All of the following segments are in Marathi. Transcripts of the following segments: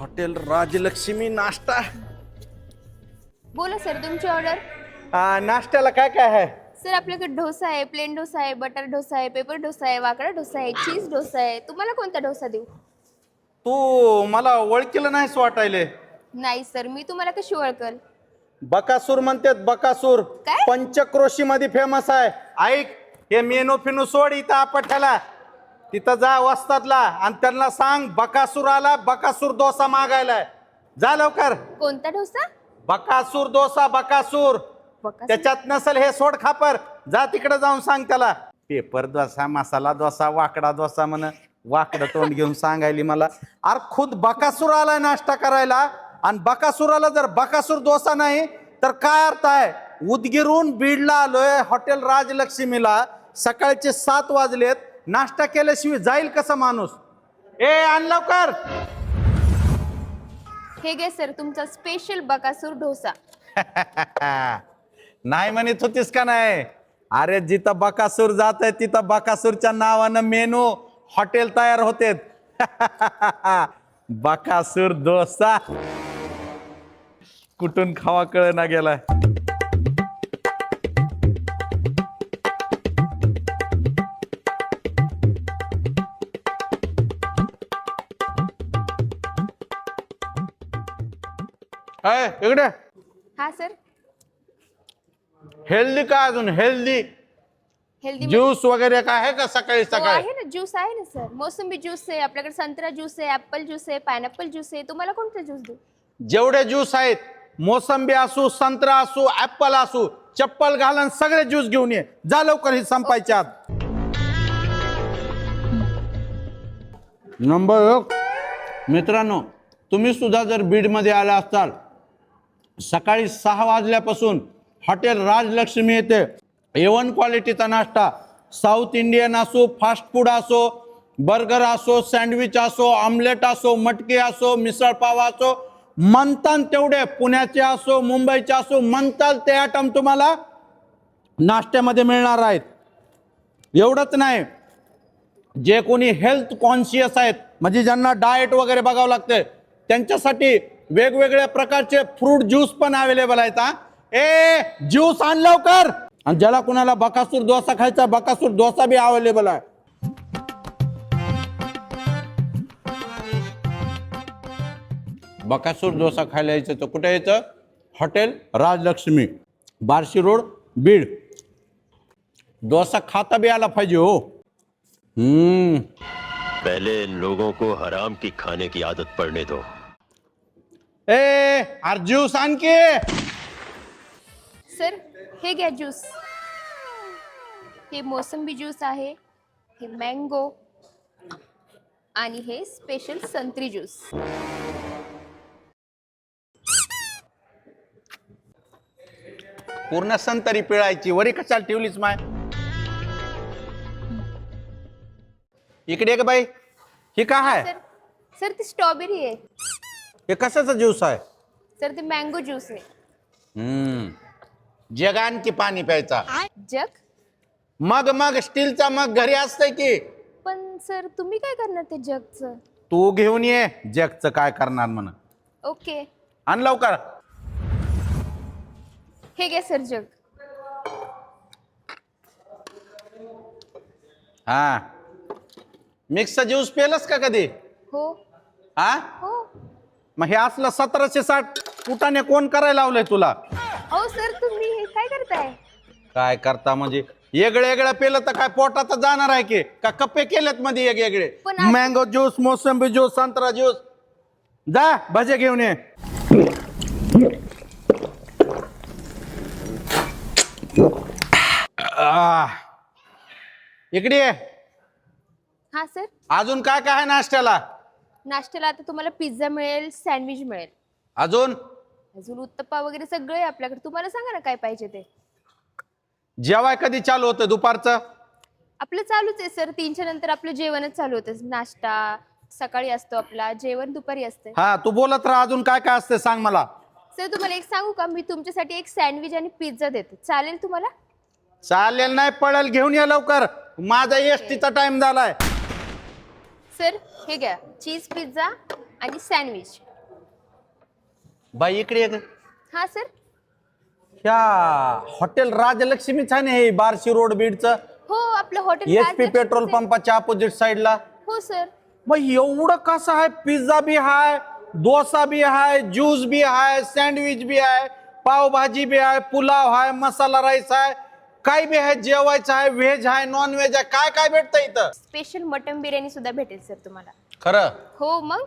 हॉटेल राजलक्ष्मी नाश्ता। बोला सर, तुमची ऑर्डर. नाश्त्याला काय काय आहे? सर आपल्याकडे डोसा आहे, प्लेन डोसा आहे, बटर डोसा आहे, पेपर डोसा आहे, वाकडा डोसा आहे, चीज डोसा आहे. तुम्हाला कोणता डोसा देऊ? तू मला ओळखीला नाहीस वाटायले. नाही सर, मी तुम्हाला कशी ओळखल? बकासूर म्हणतात, बकासूर. काय? पंचक्रोशी मध्ये फेमस आहे. ऐक, हे मेनू फिनू सोड इथं आपठ्याला. तिथं जा वस्तादला आणि त्यांना सांग बकासूर आला, बकासूर डोसा मागायलाय. जा लवकर. कोणता डोसा? बकासूर डोसा, बकासूर. त्याच्यात नसल हे सोड खापर. जा तिकडे जाऊन सांग त्याला. पेपर डोसा, मसाला डोसा, वाकडा डोसा म्हण. वाकडं तोंड घेऊन सांगायली मला. अरे खुद बकासूर आलाय नाश्ता करायला आणि बकासुराला जर बकासूर डोसा नाही तर काय अर्थ आहे? उदगीरून बीडला आलोय हॉटेल राजलक्ष्मीला. सकाळचे 7 वाजलेत. नाश्ता केल्याशिवाय जाईल कसा माणूस? ए आण लवकर. हे घे सर तुमचा स्पेशल बकासूर डोसा. नाही म्हणत होतीस का नाही? अरे जिथं बकासूर जात आहे तिथं बकासूरच्या नावानं मेनू हॉटेल तयार होते. बकासूर डोसा कुठून खावा कळ ना गेलाय. इकडे हा सर. हेल्दी का? अजून हेल्दी हेल्दी ज्यूस वगैरे काय आहे का सकाळी सकाळी? आहे ना, ज्यूस आहे ना सर. मोसंबी ज्यूस आहे आपल्याकडे, संत्रा ज्यूस आहे, ऍपल ज्यूस आहे, पायनॅपल ज्यूस आहे. तुम्हाला कोणता ज्यूस देऊ? जेवढे ज्यूस आहेत, मोसंबी असू, संत्रा असू, ऍपल असू, चप्पल घालून सगळे ज्यूस घेऊन ये. जा लवकर, ही संपायच्या आत. नंबर 1, मित्रांनो, तुम्ही सुद्धा जर बीडमध्ये आला असाल, सकाळी 6 वाजल्यापासून हॉटेल राजलक्ष्मी येते. A1 क्वालिटीचा नाश्ता, साऊथ इंडियन असो, फास्ट फूड असो, बर्गर असो, सँडविच असो, ऑमलेट असो, मटकी असो, मिसळ पाव असो, म्हणताल तेवढे, पुण्याचे असो, मुंबईचे असो, म्हणताल ते आयटम तुम्हाला नाश्त्यामध्ये मिळणार आहेत. एवढंच नाही, जे कोणी हेल्थ कॉन्शियस आहेत, म्हणजे ज्यांना डाएट वगैरे बघावं लागते, त्यांच्यासाठी वेगवेगळ्या प्रकारचे फ्रूट ज्यूस पण अवेलेबल आहेत. ए ज्यूस आण लवकर. आणि ज्याला कुणाला बकासूर डोसा खायचा, बकासूर डोसा बी अवेलेबल आहे. बकासूर डोसा खायला यायचं तर कुठे यायचं? Hotel Rajlakshmi, Barshi road, Beed. डोसा खाता भी आला पाहिजे हो. पहले इन लोगों को हराम की खाने की आदत पड़ने दो. ए अरे ज्यूस आणखी. सर हे घ्या ज्यूस. हे मोसंबी ज्यूस आहे, हे मँगो आणि हे स्पेशल संत्री ज्यूस. पूर्ण संतरी पिळायची, वरी कशाला ठेवलीच माय? इकडे का बाई? ही काय आहे? सर सर ती स्ट्रॉबेरी आहे. हे कशाचा ज्यूस आहे? सर ते मँगो ज्यूस आहे. जगान की पाणी प्यायचा. जग? मग स्टीलचा मग घरी असतंय की. पण सर तुम्ही काय करणार ते जगचं? तू घेऊन ये, जगचं काय करणार म्हण. ओके. आण लवकर. हे घे सर जग. हा, मिक्स ज्यूस पेलस का कधी? हो हा, हो. मग हे असलं 1760 कुटाने कोण करायला लावलंय तुला? अहो सर तुम्ही हे काय करताय? काय करता म्हणजे? वेगळं पेलं तर काय पोटात जाणार आहे की? का कप्पे केलेत मध्ये वेगळे? पण आज- मँगो ज्यूस, मोसंबी ज्यूस, संत्रा ज्यूस. जा भजे घेऊन ये. इकडे ये. हा सर. अजून काय काय आहे नाश्त्याला? नाश्त्याला आता तुम्हाला पिझ्झा मिळेल, सँडविच मिळेल, अजून अजून उत्तप्पा वगैरे सगळं आहे आपल्याकडे. तुम्हाला सांगा ना काय पाहिजे ते. जेवाय कधी चालू होतं? दुपारचं आपलं चालूच आहे सर. 3च्या नंतर आपलं जेवणच चालू होतं. नाश्ता सकाळी असतो आपला, जेवण दुपारी असते. हा, तू बोलत राहा. अजून काय काय असते सांग मला. सर तुम्हाला एक सांगू का, मी तुमच्यासाठी एक सँडविच आणि पिझ्झा देते, चालेल तुम्हाला? चालेल, नाही पळेल. घेऊन ये लवकर, माझा एसटीचा टाइम झालाय. सर हे घ्या, चीज पिझ्झा आणि सँडविच. बाई इकडे ये ग. हा सर. ह्या हॉटेल राजलक्ष्मीच आहे ना हे बार्शी रोड बीडचं? हो आपलं हॉटेल HP पेट्रोल पंपाच्या अपोजिट साइडला. हो सर. मग एवढं कसं आहे? पिझ्झा बी आहे, डोसा बी आहे, ज्यूस बी आहे, सँडविच बी आहे, पावभाजी बी आहे, पुलाव आहे, मसाला राईस आहे, काय बी आहे, जेवायचं आहे, व्हेज आहे, नॉन व्हेज आहे, काय काय भेटतं इथं? स्पेशल मटन बिर्याणी सुद्धा भेटेल सर तुम्हाला. खरं? हो मग.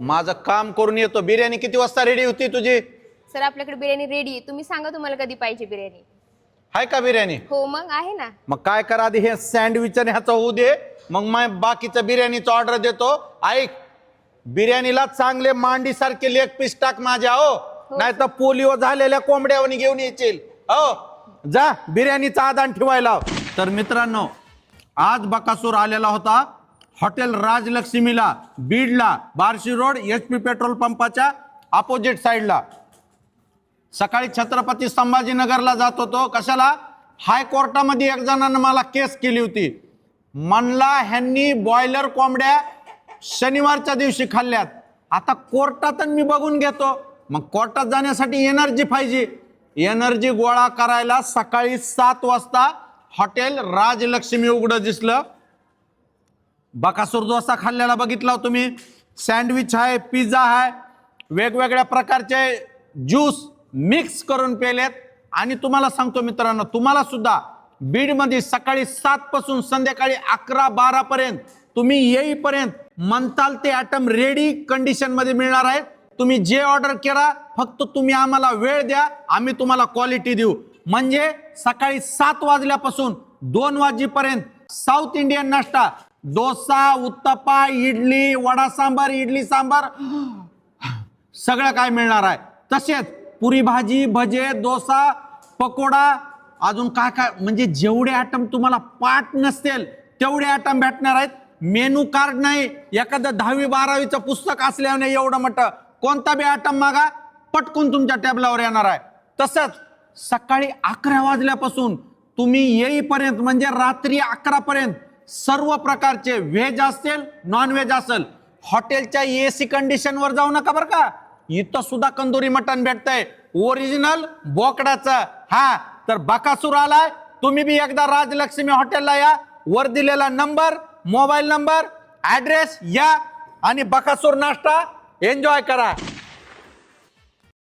माझं काम करून येतो. बिर्याणी किती वाजता रेडी होती तुझी? सर आपल्याकडे बिर्याणी रेडी आहे, तुम्ही सांगा तुम्हाला कधी पाहिजे बिर्याणी. आहे का बिर्याणी? हो मग आहे ना. मग काय करा, आधी हे सँडविच आणि ह्याचं होऊ दे, मग मी बाकीचं बिर्याणीचं ऑर्डर देतो. ऐक, बिर्याणीला चांगले मांडी सारखे लेग पीस टाक माझ्या. हो नाही तर पोलिओ झालेल्या कोंबड्यावनी घेऊन येशील. हो जा बिर्याणीचा आदान ठेवायला. तर मित्रांनो, आज बकासूर आलेला होता हॉटेल राजलक्ष्मीला, बीडला, बार्शी रोड HP पेट्रोल पंपाच्या अपोजिट साइडला. सकाळी छत्रपती संभाजीनगरला जात होतो. कशाला? हायकोर्टामध्ये एक जणांना मला केस केली होती. म्हणला ह्यांनी बॉयलर कोंबड्या शनिवारच्या दिवशी खाल्ल्यात. आता कोर्टात मी बघून घेतो. मग कोर्टात जाण्यासाठी एनर्जी पाहिजे. एनर्जी गोळा करायला सकाळी 7 वाजता हॉटेल राजलक्ष्मी उघडं दिसलं. बकासूर डोसा खाल्ल्याला बघितला तुम्ही, सँडविच आहे, पिझ्झा आहे, वेगवेगळ्या प्रकारचे ज्यूस मिक्स करून पेलेत. आणि तुम्हाला सांगतो मित्रांनो, तुम्हाला सुद्धा बीडमध्ये सकाळी 7 पासून संध्याकाळी 11-12 पर्यंत तुम्ही येईपर्यंत म्हणताल ते आयटम रेडी कंडिशन मध्ये मिळणार आहेत. तुम्ही जे ऑर्डर करा, फक्त तुम्ही आम्हाला वेळ द्या, आम्ही तुम्हाला क्वालिटी देऊ. म्हणजे सकाळी 7 वाजल्यापासून 2 वाजेपर्यंत साऊथ इंडियन नाश्ता, डोसा, उत्तप्पा, इडली, वडा सांबार, इडली सांबार सगळं काय मिळणार आहे. तसेच पुरी भाजी, भजे, डोसा, पकोडा, अजून काय काय, म्हणजे जेवढे आयटम तुम्हाला पाठ नसतील तेवढे आयटम भेटणार आहेत. मेनू कार्ड नाही, एखादं 10वी-12वीचं पुस्तक असल्याने एवढं मोठं कोणता बी आयटम मागा, पटकून तुमच्या टेबलावर येणार आहे. तसंच सकाळी 11 वाजल्यापासून तुम्ही येईपर्यंत म्हणजे रात्री 11 पर्यंत सर्व प्रकारचे व्हेज असतील, नॉन व्हेज असेल, हॉटेलच्या AC कंडिशनवर जाऊ नका बरं का. इथं सुद्धा कंदुरी मटण भेटतंय ओरिजिनल बोकडाचं. हा तर बकासूर आलाय, तुम्ही बी एकदा राजलक्ष्मी हॉटेलला या. वर दिलेला नंबर, मोबाईल नंबर, ऍड्रेस या आणि बकासूर नाश्ता एन्जॉय करा.